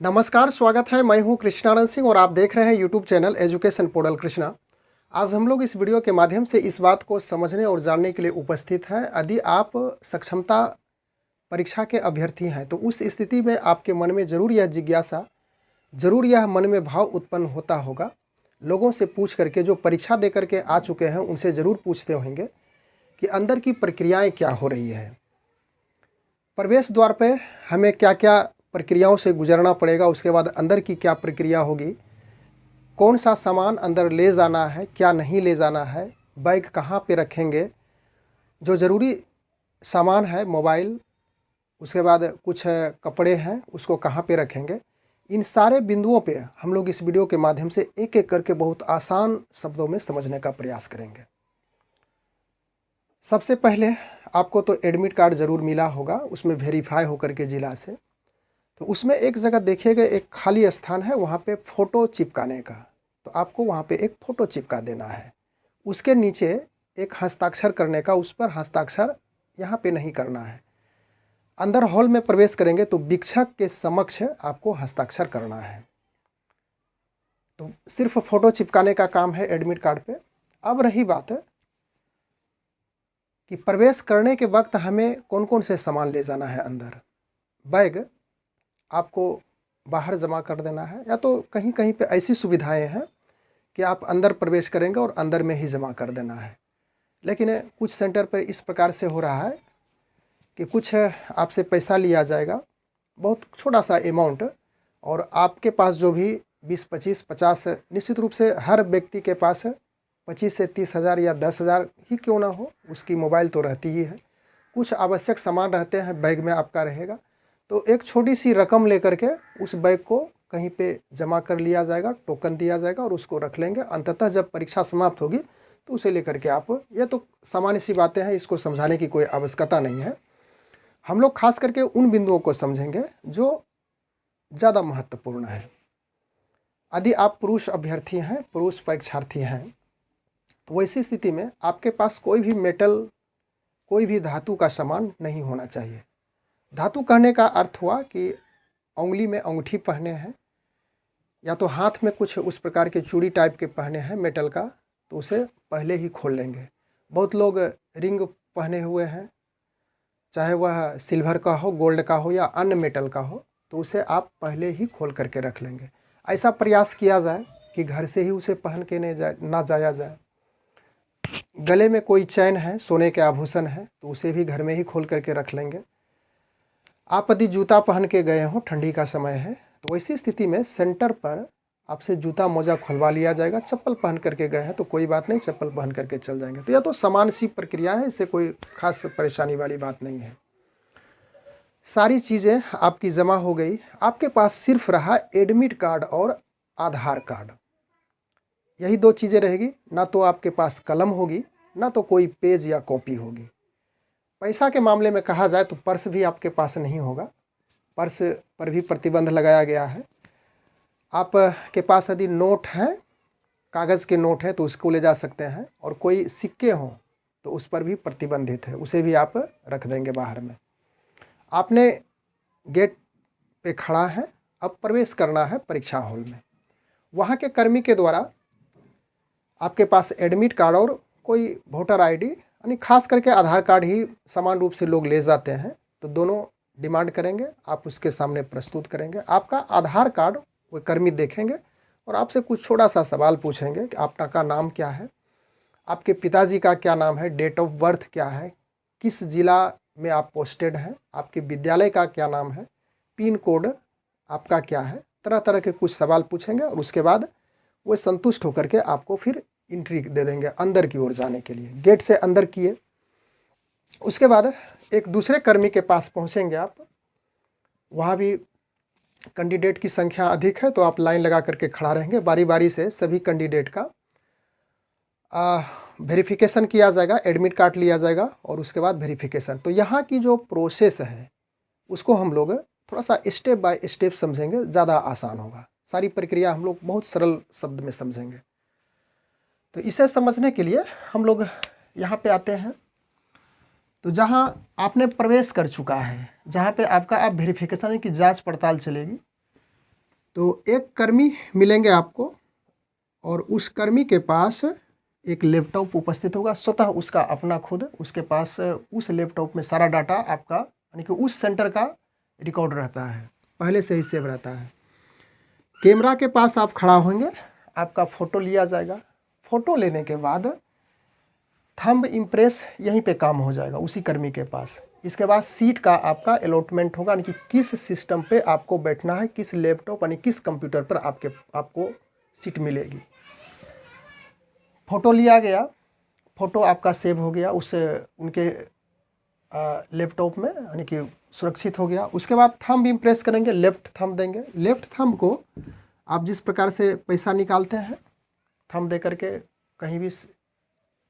नमस्कार, स्वागत है। मैं हूं कृष्णानंद सिंह और आप देख रहे हैं YouTube channel education portal Krishna. आज हम लोग इस वीडियो के माध्यम से इस बात को समझने और जानने के लिए उपस्थित हैं, यदि आप सक्षमता परीक्षा के अभ्यर्थी हैं तो उस स्थिति में आपके मन में ज़रूर यह जिज्ञासा, ज़रूर यह मन में भाव उत्पन्न होता होगा। लोगों से पूछ करके, जो परीक्षा दे करके आ चुके हैं उनसे ज़रूर पूछते होंगे कि अंदर की प्रक्रियाएँ क्या हो रही है, प्रवेश द्वार पे हमें क्या क्या प्रक्रियाओं से गुजरना पड़ेगा, उसके बाद अंदर की क्या प्रक्रिया होगी, कौन सा सामान अंदर ले जाना है, क्या नहीं ले जाना है, बैग कहाँ पे रखेंगे, जो ज़रूरी सामान है मोबाइल, उसके बाद कुछ कपड़े हैं उसको कहाँ पे रखेंगे। इन सारे बिंदुओं पे हम लोग इस वीडियो के माध्यम से एक एक करके बहुत आसान शब्दों में समझने का प्रयास करेंगे। सबसे पहले आपको तो एडमिट कार्ड ज़रूर मिला होगा, उसमें वेरीफाई होकर के ज़िला से, तो उसमें एक जगह देखिएगा, एक खाली स्थान है, वहाँ पे फ़ोटो चिपकाने का, तो आपको वहाँ पे एक फ़ोटो चिपका देना है। उसके नीचे एक हस्ताक्षर करने का, उस पर हस्ताक्षर यहाँ पे नहीं करना है। अंदर हॉल में प्रवेश करेंगे तो वीक्षक के समक्ष आपको हस्ताक्षर करना है। तो सिर्फ फ़ोटो चिपकाने का काम है एडमिट कार्ड पे। अब रही बात कि प्रवेश करने के वक्त हमें कौन कौन से सामान ले जाना है अंदर। बैग आपको बाहर जमा कर देना है, या तो कहीं कहीं पे ऐसी सुविधाएं हैं कि आप अंदर प्रवेश करेंगे और अंदर में ही जमा कर देना है। लेकिन कुछ सेंटर पर इस प्रकार से हो रहा है कि कुछ आपसे पैसा लिया जाएगा, बहुत छोटा सा अमाउंट, और आपके पास जो भी 20, 25, 50, निश्चित रूप से हर व्यक्ति के पास 25 से 30 हज़ार या 10 हज़ार ही क्यों ना हो, उसकी मोबाइल तो रहती ही है, कुछ आवश्यक सामान रहते हैं बैग में आपका रहेगा, तो एक छोटी सी रकम लेकर के उस बैग को कहीं पे जमा कर लिया जाएगा, टोकन दिया जाएगा और उसको रख लेंगे। अंततः जब परीक्षा समाप्त होगी तो उसे लेकर के आप, ये तो सामान्य सी बातें हैं, इसको समझाने की कोई आवश्यकता नहीं है। हम लोग खास करके उन बिंदुओं को समझेंगे जो ज़्यादा महत्वपूर्ण है। यदि आप पुरुष अभ्यर्थी हैं, पुरुष परीक्षार्थी हैं, तो वैसी स्थिति में आपके पास कोई भी मेटल, कोई भी धातु का सामान नहीं होना चाहिए। धातु कहने का अर्थ हुआ कि उंगली में अंगूठी पहने हैं, या तो हाथ में कुछ उस प्रकार के चूड़ी टाइप के पहने हैं मेटल का, तो उसे पहले ही खोल लेंगे। बहुत लोग रिंग पहने हुए हैं, चाहे वह सिल्वर का हो, गोल्ड का हो या अन्य मेटल का हो, तो उसे आप पहले ही खोल करके रख लेंगे। ऐसा प्रयास किया जाए कि घर से ही उसे पहन के ना जाया जाए। गले में कोई चैन है, सोने के आभूषण है, तो उसे भी घर में ही खोल करके रख लेंगे। आप यदि जूता पहन के गए हो, ठंडी का समय है, तो वैसी स्थिति में सेंटर पर आपसे जूता मोजा खुलवा लिया जाएगा। चप्पल पहन करके गए हैं तो कोई बात नहीं, चप्पल पहन करके चल जाएंगे। तो यह तो समान सी प्रक्रिया है, इससे कोई खास परेशानी वाली बात नहीं है। सारी चीज़ें आपकी जमा हो गई, आपके पास सिर्फ रहा एडमिट कार्ड और आधार कार्ड। यही दो चीज़ें रहेगी, ना तो आपके पास कलम होगी, ना तो कोई पेज या कॉपी होगी। पैसा के मामले में कहा जाए तो पर्स भी आपके पास नहीं होगा, पर्स पर भी प्रतिबंध लगाया गया है। आप के पास यदि नोट हैं, कागज़ के नोट हैं, तो उसको ले जा सकते हैं, और कोई सिक्के हों तो उस पर भी प्रतिबंधित है, उसे भी आप रख देंगे बाहर में। आपने गेट पे खड़ा है, अब प्रवेश करना है परीक्षा हॉल में। वहाँ के कर्मी के द्वारा आपके पास एडमिट कार्ड और कोई वोटर आईडी, यानी खास करके आधार कार्ड ही समान रूप से लोग ले जाते हैं, तो दोनों डिमांड करेंगे, आप उसके सामने प्रस्तुत करेंगे। आपका आधार कार्ड वो कर्मी देखेंगे और आपसे कुछ छोटा सा सवाल पूछेंगे कि आपका नाम क्या है, आपके पिताजी का क्या नाम है, डेट ऑफ बर्थ क्या है, किस ज़िला में आप पोस्टेड हैं, आपके विद्यालय का क्या नाम है, पिन कोड आपका क्या है, तरह तरह के कुछ सवाल पूछेंगे, और उसके बाद वो संतुष्ट होकर के आपको फिर एंट्री दे देंगे अंदर की ओर जाने के लिए। गेट से अंदर किए, उसके बाद एक दूसरे कर्मी के पास पहुंचेंगे आप। वहाँ भी कैंडिडेट की संख्या अधिक है, तो आप लाइन लगा करके खड़ा रहेंगे। बारी बारी से सभी कैंडिडेट का वेरिफिकेशन किया जाएगा, एडमिट कार्ड लिया जाएगा और उसके बाद वेरिफिकेशन। तो यहाँ की जो प्रोसेस है उसको हम लोग थोड़ा सा स्टेप बाय स्टेप समझेंगे, ज़्यादा आसान होगा। सारी प्रक्रिया हम लोग बहुत सरल शब्द में समझेंगे। तो इसे समझने के लिए हम लोग यहाँ पे आते हैं। तो जहाँ आपने प्रवेश कर चुका है, जहाँ पे आपका अब वेरिफिकेशन की जांच पड़ताल चलेगी, तो एक कर्मी मिलेंगे आपको और उस कर्मी के पास एक लैपटॉप उपस्थित होगा, स्वतः उसका अपना खुद, उसके पास उस लैपटॉप में सारा डाटा आपका यानी कि उस सेंटर का रिकॉर्ड रहता है, पहले से ही सेव रहता है। कैमरा के पास आप खड़ा होंगे, आपका फ़ोटो लिया जाएगा। फ़ोटो लेने के बाद थंब इम्प्रेस यहीं पे काम हो जाएगा उसी कर्मी के पास। इसके बाद सीट का आपका अलॉटमेंट होगा, यानी कि किस सिस्टम पे आपको बैठना है, किस लैपटॉप यानी किस कंप्यूटर पर आपको सीट मिलेगी। फ़ोटो लिया गया, फ़ोटो आपका सेव हो गया उस उनके लैपटॉप में, यानी कि सुरक्षित हो गया। उसके बाद थंब इम्प्रेस करेंगे, लेफ़्ट थंब देंगे। लेफ़्ट थंब को आप जिस प्रकार से पैसा निकालते हैं थंब दे करके, कहीं भी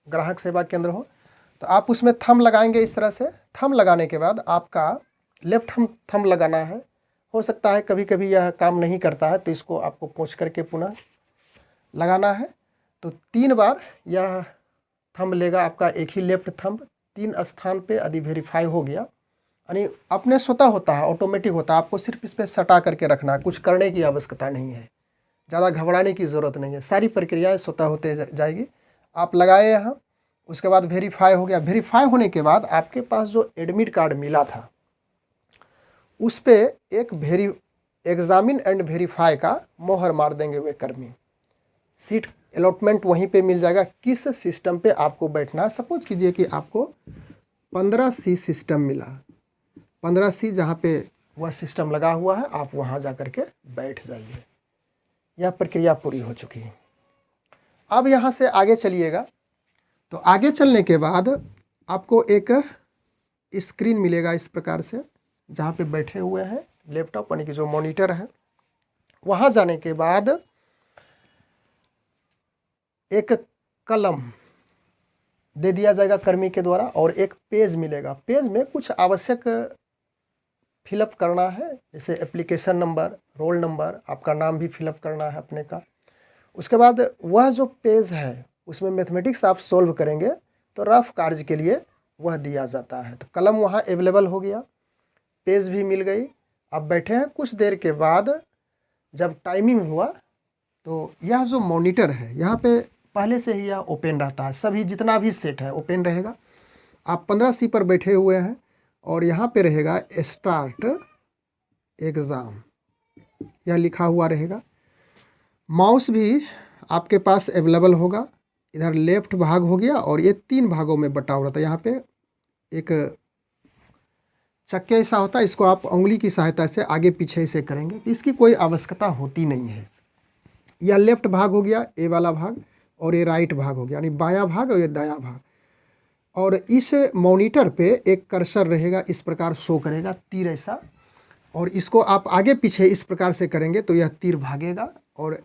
ग्राहक सेवा केंद्र हो तो आप उसमें थंब लगाएंगे इस तरह से। थंब लगाने के बाद आपका लेफ़्ट थंब लगाना है। हो सकता है कभी कभी यह काम नहीं करता है तो इसको आपको पोंछ करके पुनः लगाना है। तो 3 बार यह थंब लेगा आपका, एक ही लेफ़्ट थंब 3 स्थान पे यदि वेरीफाई हो गया, यानी अपने स्वतः होता है, ऑटोमेटिक होता है। आपको सिर्फ इस पर सटा करके रखना है, कुछ करने की आवश्यकता नहीं है, ज़्यादा घबराने की ज़रूरत नहीं है, सारी प्रक्रियाएँ स्वतः होते जाएगी। आप लगाए यहाँ, उसके बाद वेरीफाई हो गया। वेरीफाई होने के बाद आपके पास जो एडमिट कार्ड मिला था उस पे एक एग्जामिन एंड वेरीफाई का मोहर मार देंगे वे कर्मी। सीट अलॉटमेंट वहीं पे मिल जाएगा, किस सिस्टम पे आपको बैठना है। सपोज कीजिए कि आपको 15C सिस्टम मिला, 15C जहाँ पे वह सिस्टम लगा हुआ है, आप वहाँ जा कर के बैठ जाइए। यह प्रक्रिया पूरी हो चुकी है। अब यहाँ से आगे चलिएगा, तो आगे चलने के बाद आपको एक स्क्रीन मिलेगा इस प्रकार से, जहाँ पे बैठे हुए हैं लैपटॉप यानी कि जो मॉनिटर है। वहाँ जाने के बाद एक कलम दे दिया जाएगा कर्मी के द्वारा और एक पेज मिलेगा। पेज में कुछ आवश्यक फिलअप करना है, जैसे एप्लीकेशन नंबर, रोल नंबर, आपका नाम भी फिलअप करना है अपने का। उसके बाद वह जो पेज है उसमें मैथमेटिक्स आप सोल्व करेंगे तो रफ कार्य के लिए वह दिया जाता है। तो कलम वहाँ अवेलेबल हो गया, पेज भी मिल गई। आप बैठे हैं, कुछ देर के बाद जब टाइमिंग हुआ तो यह जो मॉनिटर है यहाँ पे पहले से ही यह ओपन रहता है, सभी जितना भी सेट है ओपन रहेगा। आप 15C पर बैठे हुए हैं और यहाँ पे रहेगा स्टार्ट एग्ज़ाम, यह लिखा हुआ रहेगा। माउस भी आपके पास अवेलेबल होगा। इधर लेफ्ट भाग हो गया और ये 3 भागों में बटा हुआ था। यहाँ पे एक चक्के ऐसा होता है, इसको आप उंगली की सहायता से आगे पीछे से करेंगे तो इसकी कोई आवश्यकता होती नहीं है। यह लेफ्ट भाग हो गया, ए वाला भाग, और ये राइट भाग हो गया, यानी बायां भाग और ये दायां भाग। और इस मॉनिटर पे एक कर्सर रहेगा, इस प्रकार शो करेगा तीर ऐसा, और इसको आप आगे पीछे इस प्रकार से करेंगे तो यह तीर भागेगा। और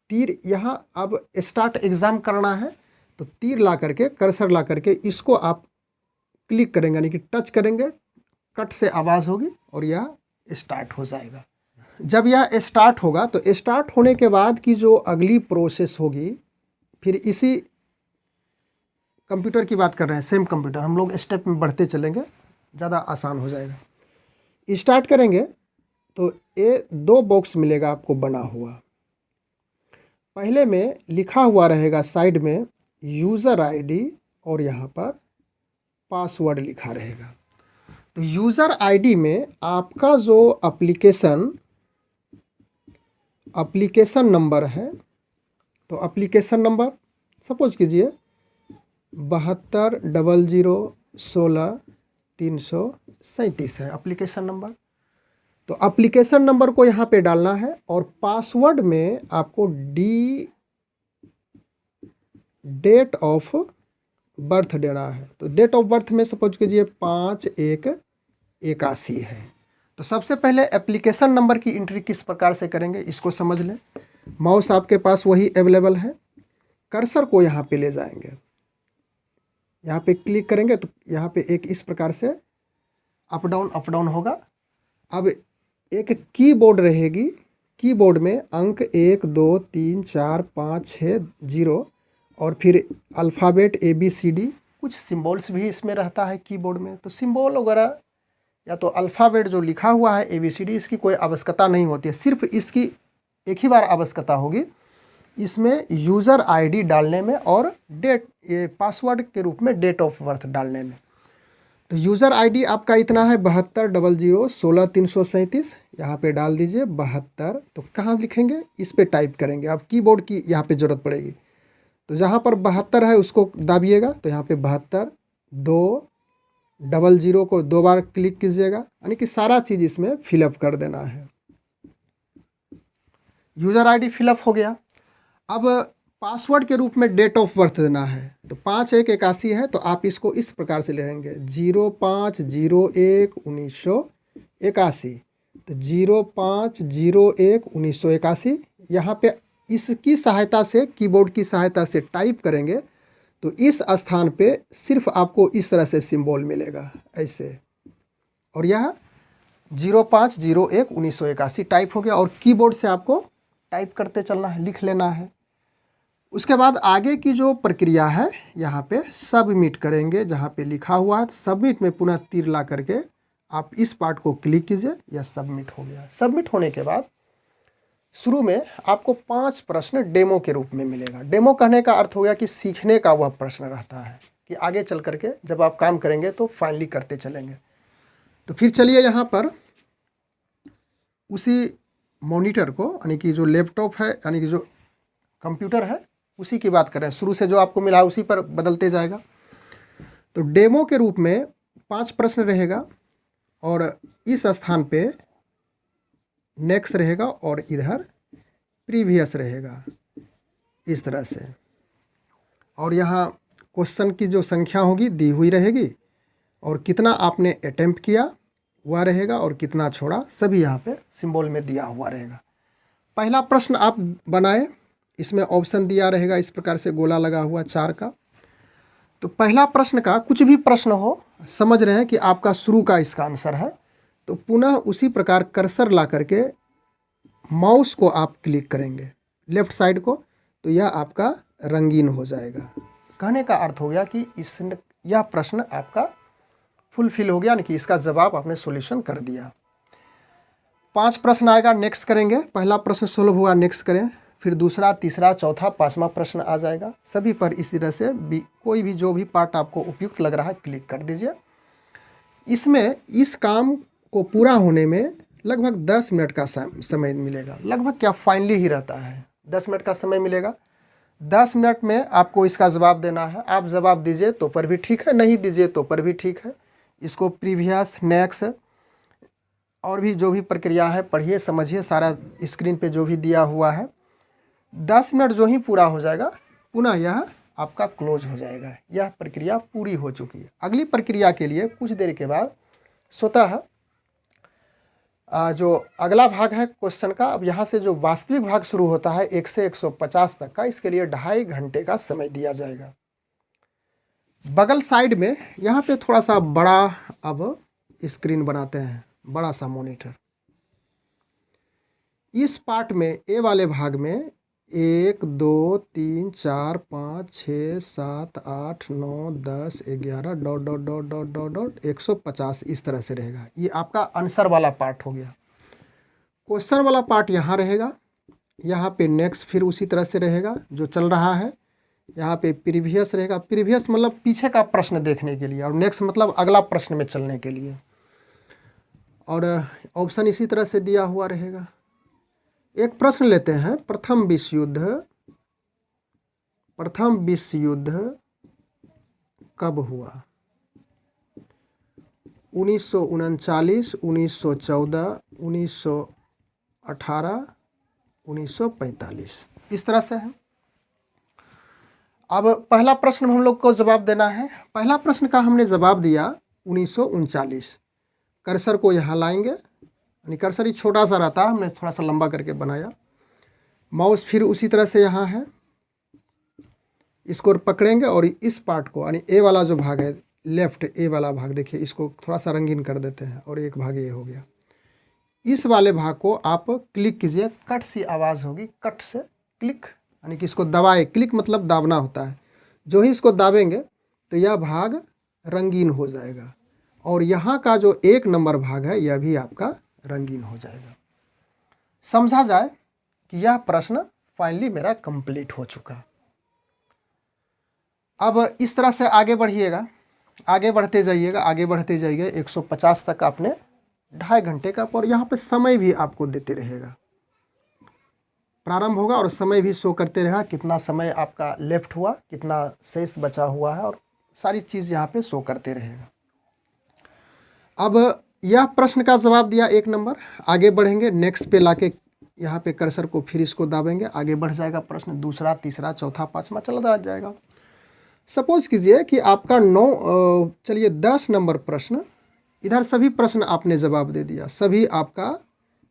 तीर यहाँ अब स्टार्ट एग्ज़ाम करना है तो तीर ला करके, कर्सर ला करके इसको आप क्लिक करेंगे, यानी कि टच करेंगे, कट से आवाज़ होगी और यह स्टार्ट हो जाएगा। जब यह स्टार्ट होगा तो स्टार्ट होने के बाद की जो अगली प्रोसेस होगी, फिर इसी कंप्यूटर की बात कर रहे हैं, सेम कंप्यूटर, हम लोग स्टेप में बढ़ते चलेंगे, ज़्यादा आसान हो जाएगा। स्टार्ट करेंगे तो ये 2 बॉक्स मिलेगा आपको बना हुआ। पहले में लिखा हुआ रहेगा साइड में यूज़र आईडी और यहाँ पर पासवर्ड लिखा रहेगा। तो यूज़र आईडी में आपका जो एप्लीकेशन नंबर है, तो एप्लीकेशन नंबर सपोज कीजिए 720016 है एप्लीकेशन नंबर। तो एप्लीकेशन नंबर को यहाँ पे डालना है और पासवर्ड में आपको डेट ऑफ बर्थ देना है। तो डेट ऑफ बर्थ में सपोज कीजिए 5/1/81 है। तो सबसे पहले एप्लीकेशन नंबर की एंट्री किस प्रकार से करेंगे इसको समझ लें। माउस आपके पास वही अवेलेबल है, कर्सर को यहाँ पे ले जाएंगे, यहाँ पे क्लिक करेंगे तो यहाँ पे एक इस प्रकार से अप डाउन होगा। अब एक कीबोर्ड रहेगी, कीबोर्ड में अंक 1 2 3 4 5 6 0 और फिर अल्फ़ाबेट ABCD, कुछ सिंबल्स भी इसमें रहता है कीबोर्ड में। तो सिंबल वगैरह या तो अल्फ़ाबेट जो लिखा हुआ है ABCD, इसकी कोई आवश्यकता नहीं होती है, सिर्फ इसकी एक ही बार आवश्यकता होगी इसमें यूज़र आईडी डालने में और ये पासवर्ड के रूप में डेट ऑफ बर्थ डालने में। तो यूज़र आईडी आपका इतना है 720016 यहाँ पे डाल दीजिए 72। तो कहाँ लिखेंगे, इस पे टाइप करेंगे। अब कीबोर्ड की यहाँ पे ज़रूरत पड़ेगी, तो जहाँ पर 72 है उसको दाबिएगा, तो यहाँ पे 72 200 को 2 बार क्लिक कीजिएगा, यानी कि सारा चीज़ इसमें फिलअप कर देना है। यूज़र आईडी फिलअप हो गया। अब पासवर्ड के रूप में डेट ऑफ बर्थ देना है। तो 5181 है, तो आप इसको इस प्रकार से लिखेंगे 05011981। तो 05011981 यहाँ पे इसकी सहायता से, कीबोर्ड की सहायता से टाइप करेंगे तो इस स्थान पे सिर्फ आपको इस तरह से सिंबल मिलेगा ऐसे, और यह 05011981 टाइप हो गया। और कीबोर्ड से आपको टाइप करते चलना है, लिख लेना है। उसके बाद आगे की जो प्रक्रिया है यहाँ पे सबमिट करेंगे, जहाँ पे लिखा हुआ है सबमिट में पुनः तीर ला करके आप इस पार्ट को क्लिक कीजिए, या सबमिट हो गया। सबमिट होने के बाद शुरू में आपको 5 प्रश्न डेमो के रूप में मिलेगा। डेमो कहने का अर्थ हो गया कि सीखने का वह प्रश्न रहता है कि आगे चल करके जब आप काम करेंगे तो फाइनली करते चलेंगे। तो फिर चलिए यहाँ पर उसी मॉनिटर को, यानी कि जो लैपटॉप है, यानी कि जो कंप्यूटर है, उसी की बात करें। शुरू से जो आपको मिला है उसी पर बदलते जाएगा। तो डेमो के रूप में 5 प्रश्न रहेगा, और इस स्थान पे नेक्स्ट रहेगा और इधर प्रीवियस रहेगा इस तरह से। और यहाँ क्वेश्चन की जो संख्या होगी दी हुई रहेगी, और कितना आपने अटेम्प्ट किया वह रहेगा, और कितना छोड़ा सभी यहाँ पे सिंबल में दिया हुआ रहेगा। पहला प्रश्न आप बनाए, इसमें ऑप्शन दिया रहेगा इस प्रकार से गोला लगा हुआ 4 का। तो पहला प्रश्न का कुछ भी प्रश्न हो, समझ रहे हैं कि आपका शुरू का इसका आंसर है, तो पुनः उसी प्रकार कर्सर ला करके माउस को आप क्लिक करेंगे लेफ्ट साइड को, तो यह आपका रंगीन हो जाएगा। कहने का अर्थ हो गया कि यह प्रश्न आपका फुलफिल हो गया, यानी कि इसका जवाब आपने सॉल्यूशन कर दिया। 5 प्रश्न आएगा, नेक्स्ट करेंगे। पहला प्रश्न सोल्व हुआ, नेक्स्ट करें। फिर दूसरा, तीसरा, चौथा, 5वां प्रश्न आ जाएगा। सभी पर इस तरह से कोई भी जो भी पार्ट आपको उपयुक्त लग रहा है क्लिक कर दीजिए। इसमें इस काम को पूरा होने में लगभग 10 मिनट का समय मिलेगा। लगभग क्या, फाइनली ही रहता है, 10 मिनट का समय मिलेगा। 10 मिनट में आपको इसका जवाब देना है। आप जवाब दीजिए तो पर भी ठीक है, नहीं दीजिए तो पर भी ठीक है। इसको प्रीवियस, नेक्स्ट और भी जो भी प्रक्रिया है पढ़िए, समझिए, सारा स्क्रीन पे जो भी दिया हुआ है। 10 मिनट जो ही पूरा हो जाएगा, पुनः यह आपका क्लोज हो जाएगा। यह प्रक्रिया पूरी हो चुकी है। अगली प्रक्रिया के लिए कुछ देर के बाद स्वतः जो अगला भाग है क्वेश्चन का, अब यहाँ से जो वास्तविक भाग शुरू होता है 1 से 150 तक का, इसके लिए 2.5 घंटे का समय दिया जाएगा। बगल साइड में यहाँ पे थोड़ा सा बड़ा अब स्क्रीन बनाते हैं, बड़ा सा मॉनिटर। इस पार्ट में, ए वाले भाग में 1 2 3 4 5 6 7 8 9 10 11 dot dot dot dot dot dot 150 इस तरह से रहेगा। ये आपका आंसर वाला पार्ट हो गया। क्वेश्चन वाला पार्ट यहाँ रहेगा। यहाँ पे नेक्स्ट फिर उसी तरह से रहेगा जो चल रहा है। यहाँ पे प्रीवियस रहेगा। प्रीवियस मतलब पीछे का प्रश्न देखने के लिए, और नेक्स्ट मतलब अगला प्रश्न में चलने के लिए। और ऑप्शन इसी तरह से दिया हुआ रहेगा। एक प्रश्न लेते हैं, प्रथम विश्व युद्ध कब हुआ? 1939, 1914, 1918, 1945 इस तरह से है। अब पहला प्रश्न हम लोग को जवाब देना है। पहला प्रश्न का हमने जवाब दिया 1939। कर्सर को यहाँ लाएंगे, यानी कर्सर ही छोटा सा रहता है, हमने थोड़ा सा लंबा करके बनाया। माउस फिर उसी तरह से यहाँ है, इसको पकड़ेंगे और इस पार्ट को, यानी ए वाला जो भाग है, लेफ्ट ए वाला भाग, देखिए इसको थोड़ा सा रंगीन कर देते हैं, और एक भाग ये हो गया। इस वाले भाग को आप क्लिक कीजिए, कट सी आवाज़ होगी, कट से क्लिक, यानी कि इसको दबाए। क्लिक मतलब दाबना होता है। जो ही इसको दाबेंगे तो यह भाग रंगीन हो जाएगा, और यहाँ का जो 1 नंबर भाग है यह भी आपका रंगीन हो जाएगा। समझा जाए कि यह प्रश्न फाइनली मेरा कंप्लीट हो चुका। अब इस तरह से आगे बढ़िएगा, आगे बढ़ते जाइएगा, आगे बढ़ते जाइए 150 तक आपने 2.5 घंटे का, और यहाँ पे समय भी आपको देते रहेगा। प्रारंभ होगा और समय भी शो करते रहेगा, कितना समय आपका लेफ्ट हुआ, कितना शेष बचा हुआ है, और सारी चीज़ यहाँ पे शो करते रहेगा। अब यह प्रश्न का जवाब दिया 1 नंबर। आगे बढ़ेंगे, नेक्स्ट पे लाके यहाँ पे कर्सर को फिर इसको दाबेंगे, आगे बढ़ जाएगा प्रश्न, दूसरा, तीसरा, चौथा, पाँचवा चलता जाएगा। सपोज कीजिए कि आपका 10 नंबर प्रश्न, इधर सभी प्रश्न आपने जवाब दे दिया, सभी आपका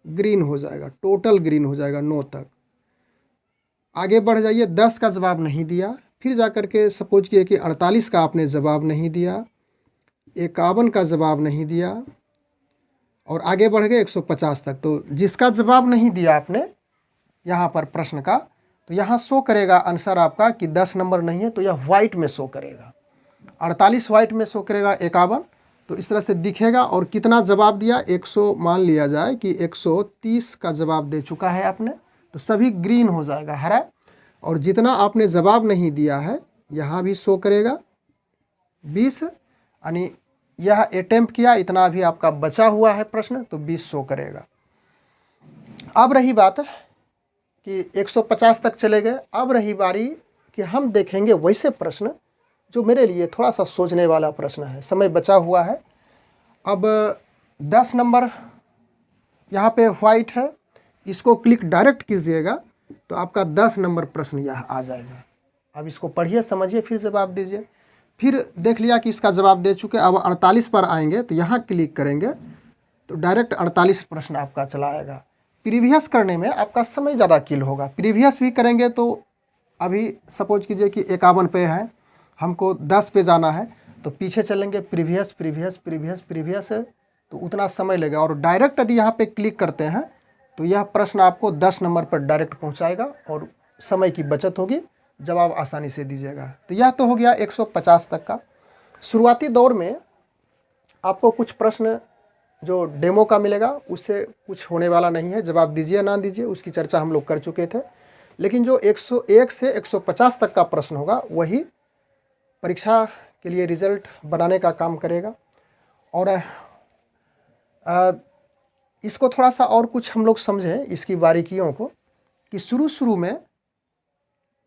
ग्रीन हो जाएगा, टोटल ग्रीन हो जाएगा 9 तक। आगे बढ़ जाइए, 10 का जवाब नहीं दिया, फिर जा कर के सपोज किए कि 48 का आपने जवाब नहीं दिया, 51 का जवाब नहीं दिया, और आगे बढ़ गए 150 तक। तो जिसका जवाब नहीं दिया आपने यहाँ पर प्रश्न का, तो यहाँ शो करेगा आंसर आपका कि 10 नंबर नहीं है, तो यह वाइट में शो करेगा, 48 वाइट में शो करेगा, 51 तो इस तरह से दिखेगा। और कितना जवाब दिया, 100, मान लिया जाए कि 130 का जवाब दे चुका है आपने, तो सभी ग्रीन हो जाएगा, हरा। और जितना आपने जवाब नहीं दिया है यहाँ भी शो करेगा 20, यानी यह अटेम्प्ट किया, इतना भी आपका बचा हुआ है प्रश्न, तो 20 शो करेगा। अब रही बात कि 150 तक चले गए, अब रही बारी कि हम देखेंगे वैसे प्रश्न जो मेरे लिए थोड़ा सा सोचने वाला प्रश्न है, समय बचा हुआ है। अब 10 नंबर यहाँ पे वाइट है, इसको क्लिक डायरेक्ट कीजिएगा तो आपका 10 नंबर प्रश्न यहाँ आ जाएगा। अब इसको पढ़िए, समझिए, फिर जवाब दीजिए। फिर देख लिया कि इसका जवाब दे चुके, अब 48 पर आएंगे तो यहाँ क्लिक करेंगे तो डायरेक्ट 48 प्रश्न आपका चला आएगा। प्रीवियस करने में आपका समय ज़्यादा किल होगा, प्रीवियस भी करेंगे तो अभी सपोज कीजिए कि 51 पे है, हमको 10 पे जाना है, तो पीछे चलेंगे प्रीवियस प्रीवियस प्रीवियस प्रीवियस, तो उतना समय लगेगा। और डायरेक्ट यदि यहाँ पे क्लिक करते हैं तो यह प्रश्न आपको 10 नंबर पर डायरेक्ट पहुँचाएगा और समय की बचत होगी, जवाब आसानी से दीजिएगा। तो यह तो हो गया 150 तक का। शुरुआती दौर में आपको कुछ प्रश्न जो डेमो का मिलेगा उससे कुछ होने वाला नहीं है, जवाब दीजिए ना दीजिए उसकी चर्चा हम लोग कर चुके थे। लेकिन जो 101 से 150 तक का प्रश्न होगा वही परीक्षा के लिए रिजल्ट बनाने का काम करेगा। और इसको थोड़ा सा और कुछ हम लोग समझें इसकी बारीकियों को, कि शुरू में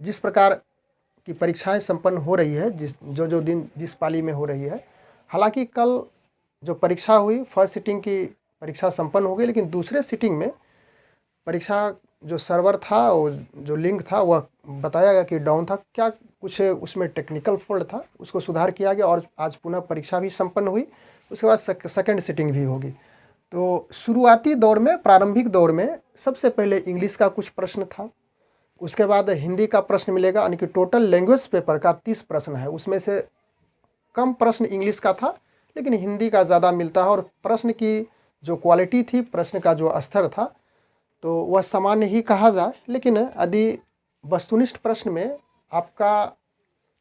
जिस प्रकार की परीक्षाएं संपन्न हो रही है, जो दिन जिस पाली में हो रही है, हालांकि कल जो परीक्षा हुई फर्स्ट सिटिंग की परीक्षा संपन्न हो गई, लेकिन दूसरे सिटिंग में परीक्षा जो सर्वर था और जो लिंक था वह बताया गया कि डाउन था, क्या कुछ उसमें टेक्निकल फॉल्ट था, उसको सुधार किया गया और आज पुनः परीक्षा भी संपन्न हुई। उसके बाद सेकंड सिटिंग भी होगी। तो शुरुआती दौर में, प्रारंभिक दौर में सबसे पहले इंग्लिश का कुछ प्रश्न था, उसके बाद हिंदी का प्रश्न मिलेगा, यानी कि टोटल लैंग्वेज पेपर का 30 प्रश्न है, उसमें से कम प्रश्न इंग्लिश का था लेकिन हिंदी का ज़्यादा मिलता है। और प्रश्न की जो क्वालिटी थी, प्रश्न का जो स्तर था, तो वह सामान्य ही कहा जाए। लेकिन यदि वस्तुनिष्ठ प्रश्न में आपका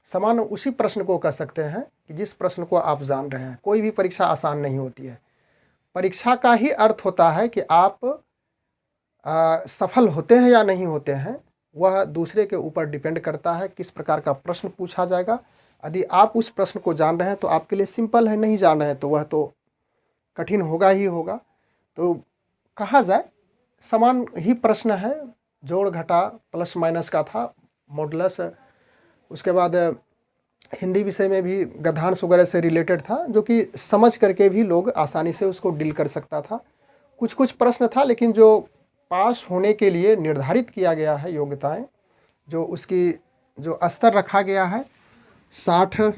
समान उसी प्रश्न को कह सकते हैं कि जिस प्रश्न को आप जान रहे हैं। कोई भी परीक्षा आसान नहीं होती है, परीक्षा का ही अर्थ होता है कि आप सफल होते हैं या नहीं होते हैं, वह दूसरे के ऊपर डिपेंड करता है किस प्रकार का प्रश्न पूछा जाएगा। यदि आप उस प्रश्न को जान रहे हैं तो आपके लिए सिंपल है, नहीं जान रहे हैं तो वह तो कठिन होगा ही होगा। तो कहा जाए समान ही प्रश्न है, जोड़ घटा प्लस माइनस का था, मॉडुलस, उसके बाद हिंदी विषय में भी गद्यांश वगैरह से रिलेटेड था, जो कि समझ करके भी लोग आसानी से उसको डील कर सकता था। कुछ प्रश्न था लेकिन जो पास होने के लिए निर्धारित किया गया है योग्यताएं, जो उसकी जो स्तर रखा गया है 60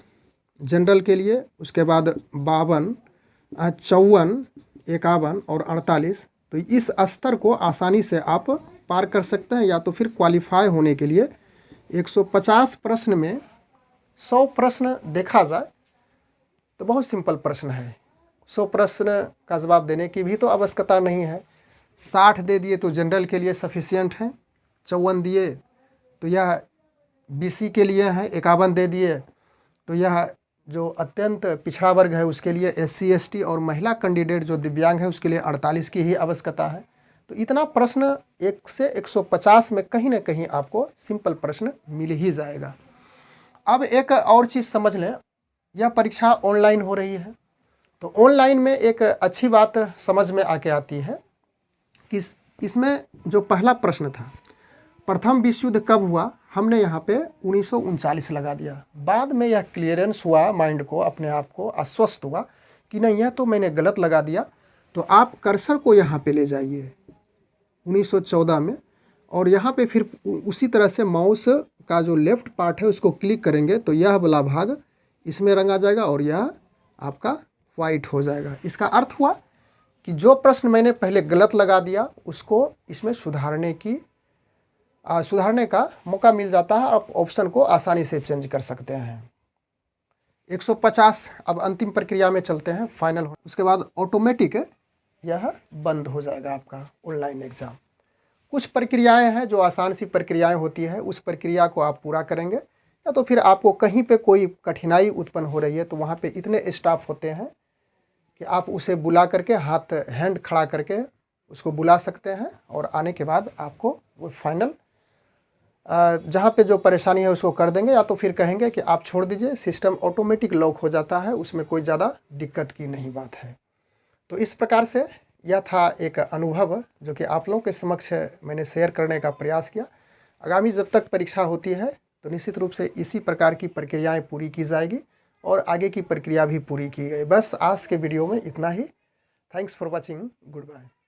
जनरल के लिए, उसके बाद 52, 54, 51 और 48, तो इस स्तर को आसानी से आप पार कर सकते हैं। या तो फिर क्वालिफाई होने के लिए 150 प्रश्न में 100 प्रश्न देखा जाए तो बहुत सिंपल प्रश्न है, 100 प्रश्न का जवाब देने की भी तो आवश्यकता नहीं है। 60 दे दिए तो जनरल के लिए सफिशिएंट है, 54 दिए तो यह बीसी के लिए है, 51 दे दिए तो यह जो अत्यंत पिछड़ा वर्ग है उसके लिए, SC ST और महिला कैंडिडेट जो दिव्यांग है उसके लिए 48 की ही आवश्यकता है। तो इतना प्रश्न 1 से 150 में कहीं ना कहीं आपको सिंपल प्रश्न मिल ही जाएगा। अब एक और चीज़ समझ लें, यह परीक्षा ऑनलाइन हो रही है। तो ऑनलाइन में एक अच्छी बात समझ में आके आती है कि इसमें जो पहला प्रश्न था, प्रथम विश्व युद्ध कब हुआ, हमने यहाँ पे 1939 लगा दिया। बाद में यह क्लियरेंस हुआ, माइंड को अपने आप को आश्वस्त हुआ कि नहीं यह तो मैंने गलत लगा दिया। तो आप कर्सर को यहाँ पे ले जाइए 1914 में, और यहाँ पे फिर उसी तरह से माउस का जो लेफ्ट पार्ट है उसको क्लिक करेंगे तो यह वाला भाग इसमें रंगा जाएगा और यह आपका वाइट हो जाएगा। इसका अर्थ हुआ कि जो प्रश्न मैंने पहले गलत लगा दिया उसको इसमें सुधारने का मौका मिल जाता है। आप ऑप्शन को आसानी से चेंज कर सकते हैं। 150 अब अंतिम प्रक्रिया में चलते हैं, फाइनल हो, उसके बाद ऑटोमेटिक यह बंद हो जाएगा आपका ऑनलाइन एग्ज़ाम। कुछ प्रक्रियाएं हैं जो आसान सी प्रक्रियाएं होती है, उस प्रक्रिया को आप पूरा करेंगे, या तो फिर आपको कहीं पे कोई कठिनाई उत्पन्न हो रही है तो वहाँ पे इतने स्टाफ होते हैं कि आप उसे बुला करके हैंड खड़ा करके उसको बुला सकते हैं, और आने के बाद आपको वो फाइनल जहाँ पे जो परेशानी है उसको कर देंगे, या तो फिर कहेंगे कि आप छोड़ दीजिए, सिस्टम ऑटोमेटिक लॉक हो जाता है, उसमें कोई ज़्यादा दिक्कत की नहीं बात है। तो इस प्रकार से यह था एक अनुभव जो कि आप लोगों के समक्ष मैंने शेयर करने का प्रयास किया। आगामी जब तक परीक्षा होती है तो निश्चित रूप से इसी प्रकार की प्रक्रियाएं पूरी की जाएगी और आगे की प्रक्रिया भी पूरी की गई। बस आज के वीडियो में इतना ही। Thanks for watching, good bye.